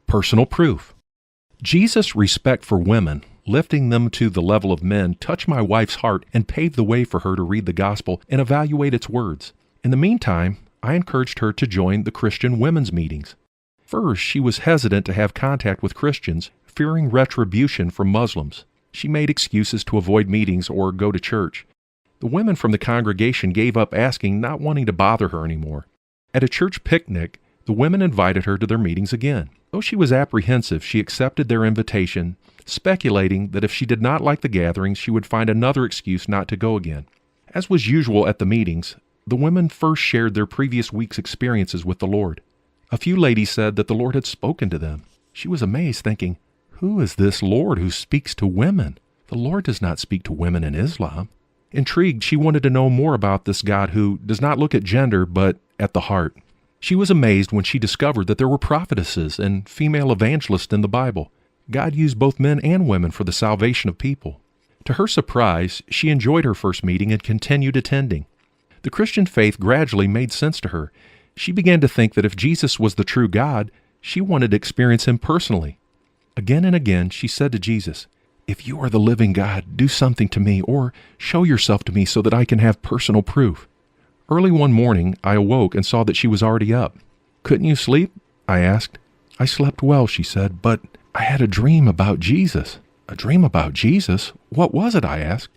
Personal proof. Jesus' respect for women, lifting them to the level of men, touched my wife's heart and paved the way for her to read the gospel and evaluate its words. In the meantime, I encouraged her to join the Christian women's meetings. First, she was hesitant to have contact with Christians, fearing retribution from Muslims. She made excuses to avoid meetings or go to church. The women from the congregation gave up asking, not wanting to bother her anymore. At a church picnic, the women invited her to their meetings again. Though she was apprehensive, she accepted their invitation, speculating that if she did not like the gatherings, she would find another excuse not to go again. As was usual at the meetings, the women first shared their previous week's experiences with the Lord. A few ladies said that the Lord had spoken to them. She was amazed, thinking, "Who is this Lord who speaks to women? The Lord does not speak to women in Islam." Intrigued, she wanted to know more about this God who does not look at gender but at the heart. She was amazed when she discovered that there were prophetesses and female evangelists in the Bible. God used both men and women for the salvation of people. To her surprise, she enjoyed her first meeting and continued attending. The Christian faith gradually made sense to her. She began to think that if Jesus was the true God, she wanted to experience Him personally. Again and again, she said to Jesus, "If you are the living God, do something to me or show yourself to me so that I can have personal proof." Early one morning, I awoke and saw that she was already up. "Couldn't you sleep?" I asked. "I slept well," she said, "but I had a dream about Jesus." "A dream about Jesus? What was it?" I asked.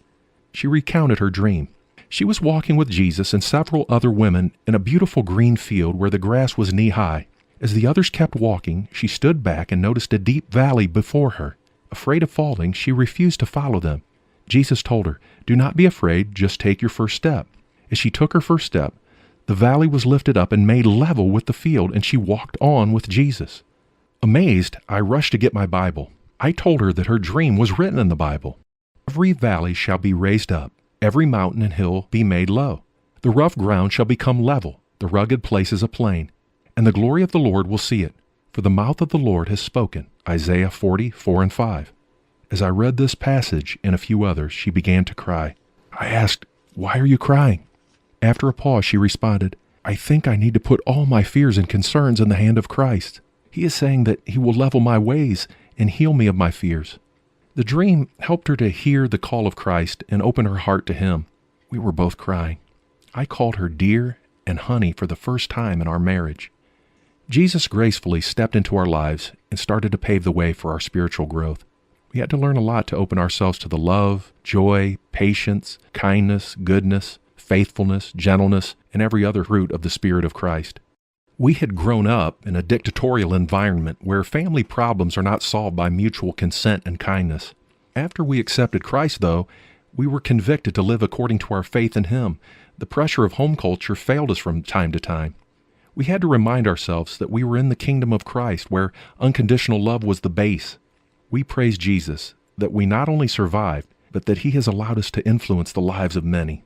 She recounted her dream. She was walking with Jesus and several other women in a beautiful green field where the grass was knee-high. As the others kept walking, she stood back and noticed a deep valley before her. Afraid of falling, she refused to follow them. Jesus told her, "Do not be afraid, just take your first step." As she took her first step, the valley was lifted up and made level with the field, and she walked on with Jesus. Amazed, I rushed to get my Bible. I told her that her dream was written in the Bible. "Every valley shall be raised up, every mountain and hill be made low. The rough ground shall become level, the rugged places a plain, and the glory of the Lord will see it, for the mouth of the Lord has spoken." Isaiah 40:4-5. As I read this passage and a few others, she began to cry. I asked, "Why are you crying?" After a pause, she responded, "I think I need to put all my fears and concerns in the hand of Christ. He is saying that He will level my ways and heal me of my fears." The dream helped her to hear the call of Christ and open her heart to Him. We were both crying. I called her dear and honey for the first time in our marriage. Jesus gracefully stepped into our lives and started to pave the way for our spiritual growth. We had to learn a lot to open ourselves to the love, joy, patience, kindness, goodness, faithfulness, gentleness, and every other fruit of the Spirit of Christ. We had grown up in a dictatorial environment where family problems are not solved by mutual consent and kindness. After we accepted Christ, though, we were convicted to live according to our faith in Him. The pressure of home culture failed us from time to time. We had to remind ourselves that we were in the kingdom of Christ, where unconditional love was the base. We praise Jesus that we not only survived, but that He has allowed us to influence the lives of many.